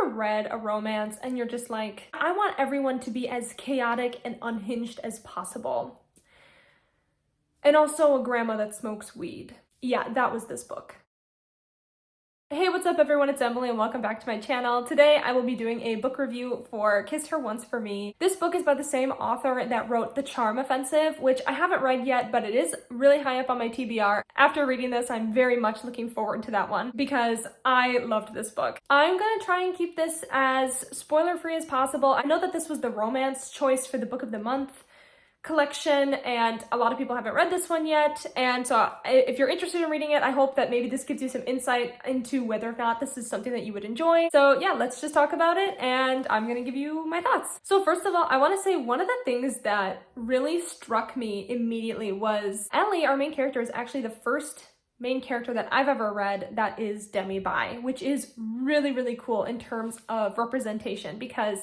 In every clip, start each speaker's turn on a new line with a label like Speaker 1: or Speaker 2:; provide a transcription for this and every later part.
Speaker 1: ever read a romance and you're just like, I want everyone to be as chaotic and unhinged as possible? And also a grandma that smokes weed. Yeah, that was this book. Hey, what's up everyone? It's Emily and welcome back to my channel. Today I will be doing a book review for Kissed Her Once for Me. This book is by the same author that wrote The Charm Offensive, which I haven't read yet, but it is really high up on my TBR. After reading this, I'm very much looking forward to that one because I loved this book. I'm gonna try and keep this as spoiler-free as possible. I know that this was the romance choice for the Book of the Month collection, and a lot of people haven't read this one yet, and so if you're interested in reading it, I hope that maybe this gives you some insight into whether or not this is something that you would enjoy. So yeah, let's just talk about it, and I'm gonna give you my thoughts. So first of all, I want to say one of the things that really struck me immediately was Ellie, our main character, is actually the first main character that I've ever read that is demi-bi, which is really, really cool in terms of representation, because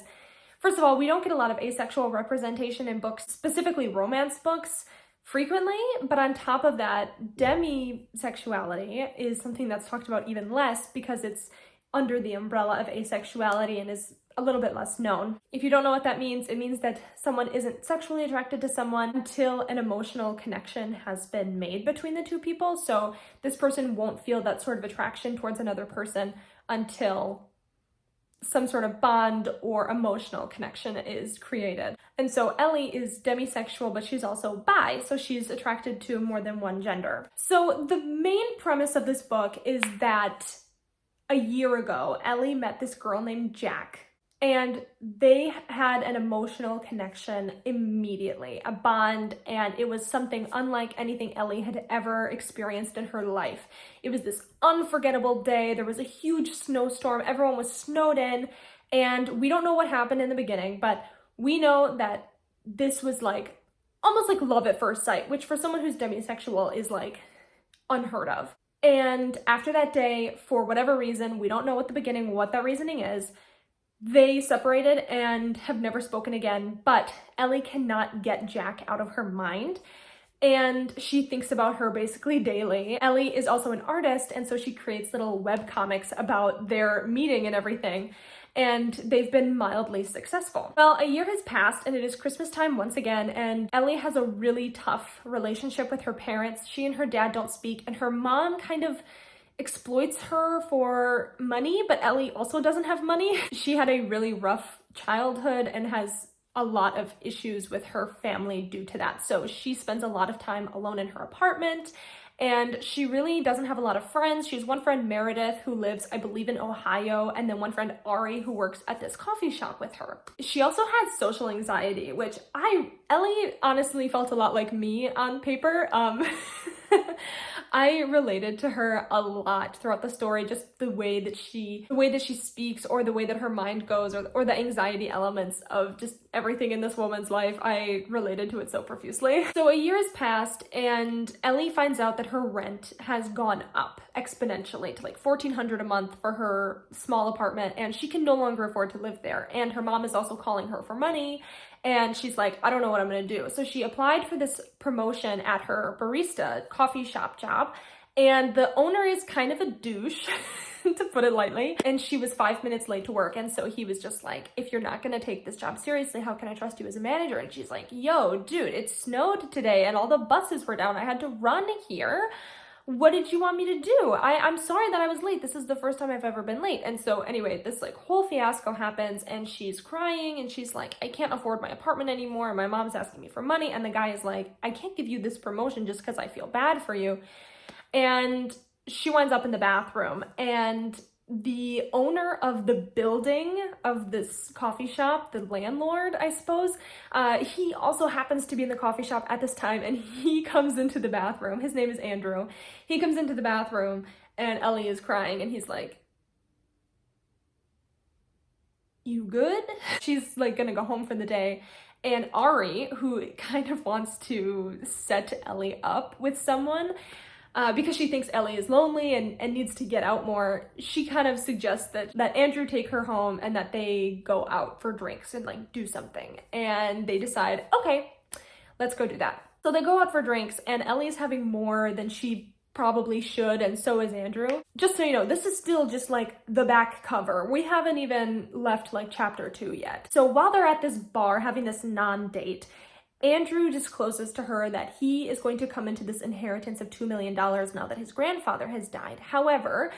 Speaker 1: first of all, we don't get a lot of asexual representation in books, specifically romance books, frequently, but on top of that, demisexuality is something that's talked about even less because it's under the umbrella of asexuality and is a little bit less known. If you don't know what that means, it means that someone isn't sexually attracted to someone until an emotional connection has been made between the two people. So this person won't feel that sort of attraction towards another person until some sort of bond or emotional connection is created. And so Ellie is demisexual, but she's also bi, so she's attracted to more than one gender. So the main premise of this book is that a year ago, Ellie met this girl named Jack, and they had an emotional connection immediately, a bond, and it was something unlike anything Ellie had ever experienced in her life. It was this unforgettable day. There was a huge snowstorm. Everyone was snowed in, and we don't know what happened in the beginning, but we know that this was like almost like love at first sight, which for someone who's demisexual is like unheard of. And after that day, for whatever reason, we don't know what the beginning, what that reasoning is, they separated and have never spoken again, but Ellie cannot get Jack out of her mind, and she thinks about her basically daily. Ellie is also an artist, and so she creates little web comics about their meeting and everything, and they've been mildly successful. Well, a year has passed, and it is Christmas time once again, and Ellie has a really tough relationship with her parents. She and her dad don't speak, and her mom kind of exploits her for money, but Ellie also doesn't have money. She had a really rough childhood and has a lot of issues with her family due to that. So she spends a lot of time alone in her apartment, and she really doesn't have a lot of friends. She has one friend, Meredith, who lives, I believe, in Ohio, and then one friend, Ari, who works at this coffee shop with her. She also has social anxiety, which Ellie honestly felt a lot like me on paper. I related to her a lot throughout the story, just the way that she speaks, or the way that her mind goes, or the anxiety elements of just everything in this woman's life. I related to it so profusely. So a year has passed, and Ellie finds out that her rent has gone up exponentially to like $1,400 a month for her small apartment, and she can no longer afford to live there. And her mom is also calling her for money, and she's like, I don't know what I'm gonna do. So she applied for this promotion at her barista coffee shop job, and the owner is kind of a douche, to put it lightly, and she was 5 minutes late to work, and so he was just like, if you're not gonna take this job seriously, how can I trust you as a manager? And she's like, yo, dude, it snowed today, and all the buses were down. I had to run here. What did you want me to do? I'm sorry that I was late. This is the first time I've ever been late. And so anyway, this like whole fiasco happens, and she's crying, and she's like, I can't afford my apartment anymore, and my mom's asking me for money, and the guy is like, I can't give you this promotion just because I feel bad for you. And she winds up in the bathroom, and the owner of the building of this coffee shop, the landlord, I suppose, he also happens to be in the coffee shop at this time, and he comes into the bathroom. His name is Andrew. He comes into the bathroom, and Ellie is crying, and he's like, you good? She's like gonna go home for the day. And Ari, who kind of wants to set Ellie up with someone, because she thinks Ellie is lonely and needs to get out more, she kind of suggests that Andrew take her home and that they go out for drinks and like do something. And they decide, okay, let's go do that. So they go out for drinks, and Ellie's having more than she probably should, and so is Andrew. Just so you know, this is still just like the back cover. We haven't even left like chapter 2 yet. So while they're at this bar having this non-date, Andrew discloses to her that he is going to come into this inheritance of $2 million now that his grandfather has died. However,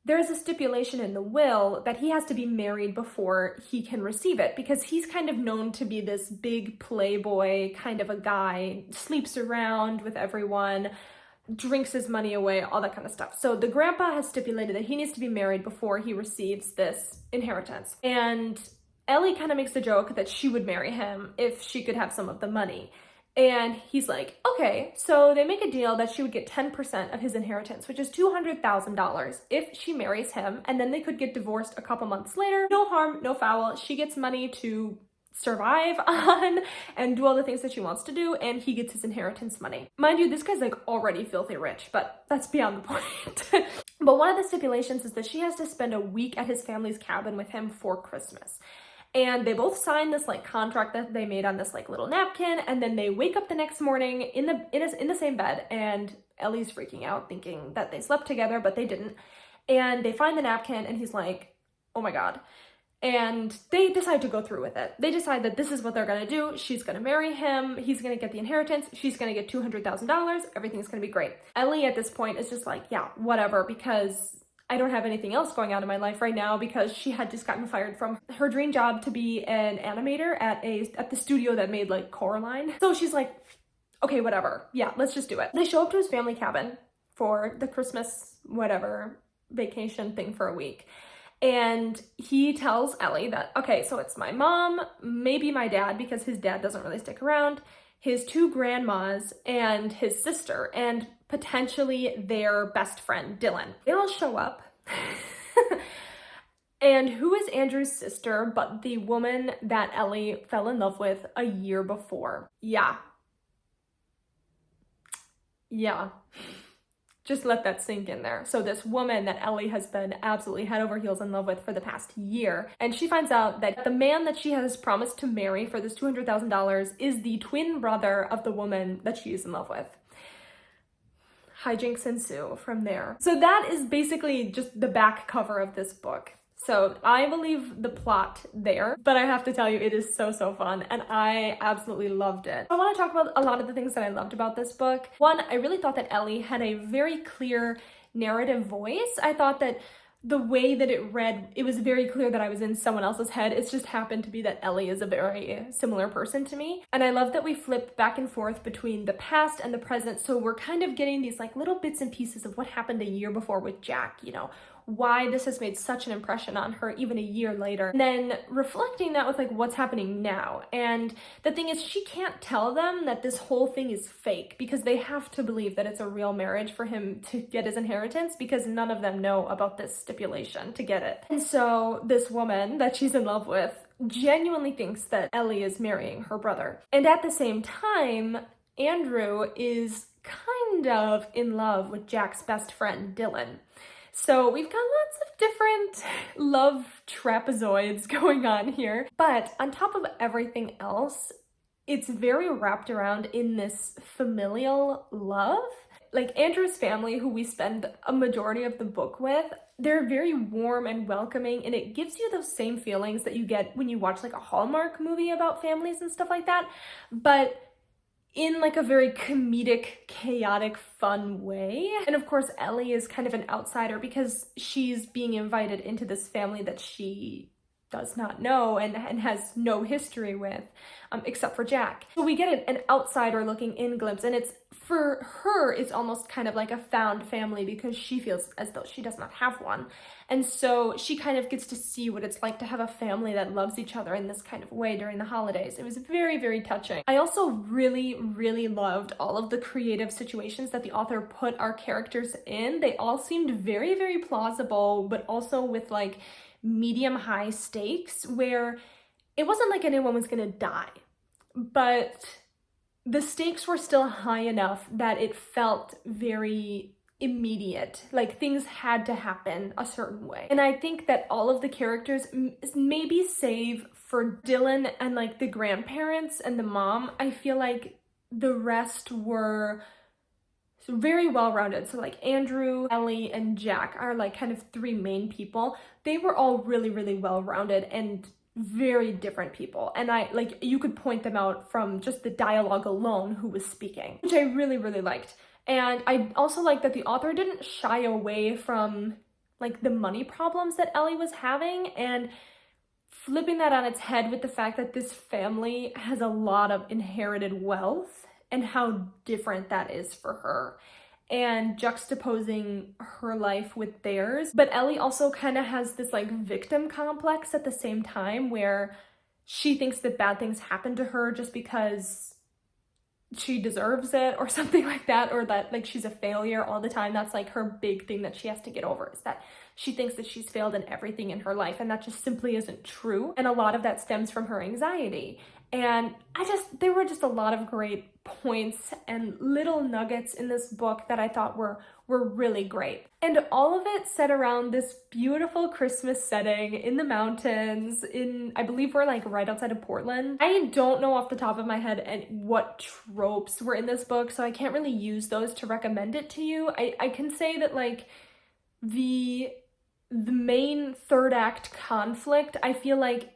Speaker 1: there is a stipulation in the will that he has to be married before he can receive it, because he's kind of known to be this big playboy kind of a guy, sleeps around with everyone, drinks his money away, all that kind of stuff. So the grandpa has stipulated that he needs to be married before he receives this inheritance. And Ellie kind of makes the joke that she would marry him if she could have some of the money. And he's like, okay, so they make a deal that she would get 10% of his inheritance, which is $200,000 if she marries him, and then they could get divorced a couple months later. No harm, no foul. She gets money to survive on and do all the things that she wants to do, and he gets his inheritance money. Mind you, this guy's like already filthy rich, but that's beyond the point. But one of the stipulations is that she has to spend a week at his family's cabin with him for Christmas. And they both sign this like contract that they made on this like little napkin, and then they wake up the next morning in the same bed, and Ellie's freaking out thinking that they slept together, but they didn't. And they find the napkin, and he's like, oh my God. And they decide to go through with it. They decide that this is what they're gonna do. She's gonna marry him, he's gonna get the inheritance, she's gonna get $200,000, everything's gonna be great. Ellie at this point is just like, yeah, whatever, because I don't have anything else going on in my life right now, because she had just gotten fired from her dream job to be an animator at the studio that made like Coraline. So she's like, okay, whatever. Yeah, let's just do it. They show up to his family cabin for the Christmas, whatever, vacation thing for a week. And he tells Ellie that, okay, so it's my mom, maybe my dad, because his dad doesn't really stick around, his 2 grandmas, and his sister, and potentially their best friend, Dylan. They all show up. And who is Andrew's sister but the woman that Ellie fell in love with a year before? Yeah. Just let that sink in there. So this woman that Ellie has been absolutely head over heels in love with for the past year, and she finds out that the man that she has promised to marry for this $200,000 is the twin brother of the woman that she is in love with. Hijinks ensue from there. So that is basically just the back cover of this book. So I believe the plot there, but I have to tell you, it is so fun, and I absolutely loved it. I want to talk about a lot of the things that I loved about this book. One, I really thought that Ellie had a very clear narrative voice. I thought that the way that it read, it was very clear that I was in someone else's head. It just happened to be that Ellie is a very similar person to me. And I love that we flip back and forth between the past and the present. So we're kind of getting these like little bits and pieces of what happened a year before with Jack, you know, why this has made such an impression on her even a year later. And then reflecting that with like what's happening now. And the thing is, she can't tell them that this whole thing is fake, because they have to believe that it's a real marriage for him to get his inheritance, because none of them know about this stipulation to get it. And so this woman that she's in love with genuinely thinks that Ellie is marrying her brother. And at the same time, Andrew is kind of in love with Jack's best friend, Dylan. So we've got lots of different love trapezoids going on here. But on top of everything else, it's very wrapped around in this familial love. Like Andrew's family, who we spend a majority of the book with, they're very warm and welcoming, and it gives you those same feelings that you get when you watch like a Hallmark movie about families and stuff like that, but in like a very comedic, chaotic, fun way. And of course, Ellie is kind of an outsider because she's being invited into this family that she does not know and has no history with, except for Jack. So we get an outsider looking in glimpse, and it's, for her, it's almost kind of like a found family because she feels as though she does not have one. And so she kind of gets to see what it's like to have a family that loves each other in this kind of way during the holidays. It was very touching. I also really loved all of the creative situations that the author put our characters in. They all seemed very plausible, but also with like medium-high stakes, where it wasn't like anyone was gonna die, but the stakes were still high enough that it felt very immediate, like things had to happen a certain way. And I think that all of the characters, maybe save for Dylan and like the grandparents and the mom, I feel like the rest were very well-rounded. So like Andrew, Ellie, and Jack are like kind of three main people. They were all really, really well-rounded and very different people. And you could point them out from just the dialogue alone who was speaking, which I really, really liked. And I also like that the author didn't shy away from like the money problems that Ellie was having and flipping that on its head with the fact that this family has a lot of inherited wealth and how different that is for her, and juxtaposing her life with theirs. But Ellie also kind of has this like victim complex at the same time, where she thinks that bad things happen to her just because she deserves it or something like that, or that like she's a failure all the time. That's like her big thing that she has to get over, is that she thinks that she's failed in everything in her life, and that just simply isn't true. And a lot of that stems from her anxiety. And there were just a lot of great points and little nuggets in this book that I thought were really great. And all of it set around this beautiful Christmas setting in the mountains I believe we're like right outside of Portland. I don't know off the top of my head what tropes were in this book, so I can't really use those to recommend it to you. I can say that like the main third act conflict, I feel like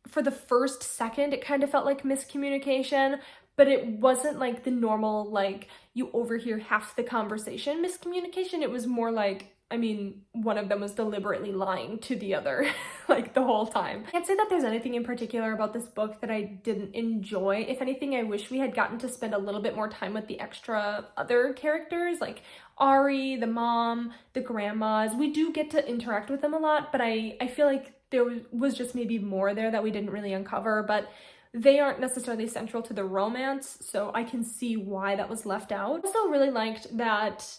Speaker 1: for the first second, it kind of felt like miscommunication, but it wasn't like the normal, like, you overhear half the conversation miscommunication. It was more like, I mean, one of them was deliberately lying to the other, like, the whole time. I can't say that there's anything in particular about this book that I didn't enjoy. If anything, I wish we had gotten to spend a little bit more time with the extra other characters, like Ari, the mom, the grandmas. We do get to interact with them a lot, but I feel like there was just maybe more there that we didn't really uncover, but they aren't necessarily central to the romance, so I can see why that was left out. I also really liked that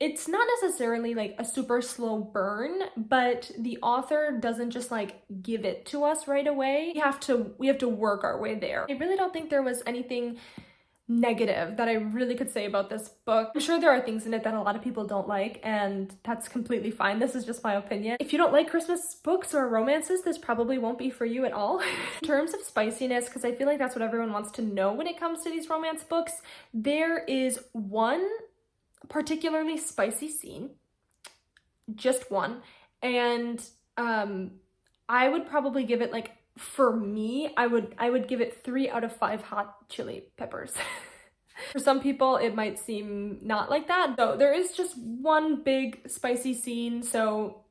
Speaker 1: it's not necessarily like a super slow burn, but the author doesn't just like give it to us right away. We have to work our way there. I really don't think there was anything negative that I really could say about this book. I'm sure there are things in it that a lot of people don't like, and that's completely fine. This is just my opinion. If you don't like Christmas books or romances, this probably won't be for you at all. In terms of spiciness, because I feel like that's what everyone wants to know when it comes to these romance books, there is one particularly spicy scene, just one, and I would probably give it like, for me, I would give it 3 out of 5 hot chili peppers. For some people, it might seem not like that. So there is just one big spicy scene. So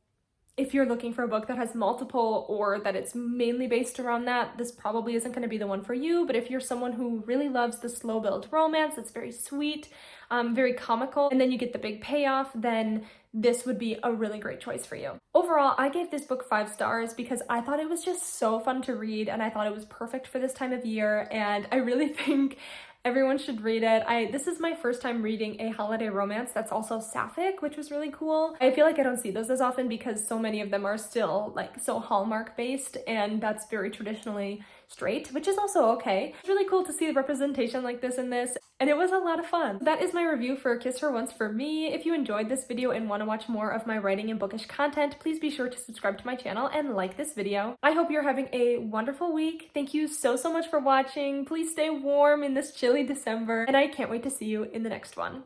Speaker 1: if you're looking for a book that has multiple, or that it's mainly based around that, this probably isn't going to be the one for you. But if you're someone who really loves the slow build romance, it's very sweet, very comical, and then you get the big payoff, then this would be a really great choice for you. Overall, I gave this book 5 stars because I thought it was just so fun to read, and I thought it was perfect for this time of year, and I really think everyone should read it. This is my first time reading a holiday romance that's also sapphic, which was really cool. I feel like I don't see those as often because so many of them are still like so Hallmark based, and that's very traditionally straight, which is also okay. It's really cool to see the representation like this in this, and it was a lot of fun. That is my review for Kiss Her Once for me. If you enjoyed this video and want to watch more of my writing and bookish content, please be sure to subscribe to my channel and like this video. I hope you're having a wonderful week. Thank you so much for watching. Please stay warm in this chilly December, and I can't wait to see you in the next one.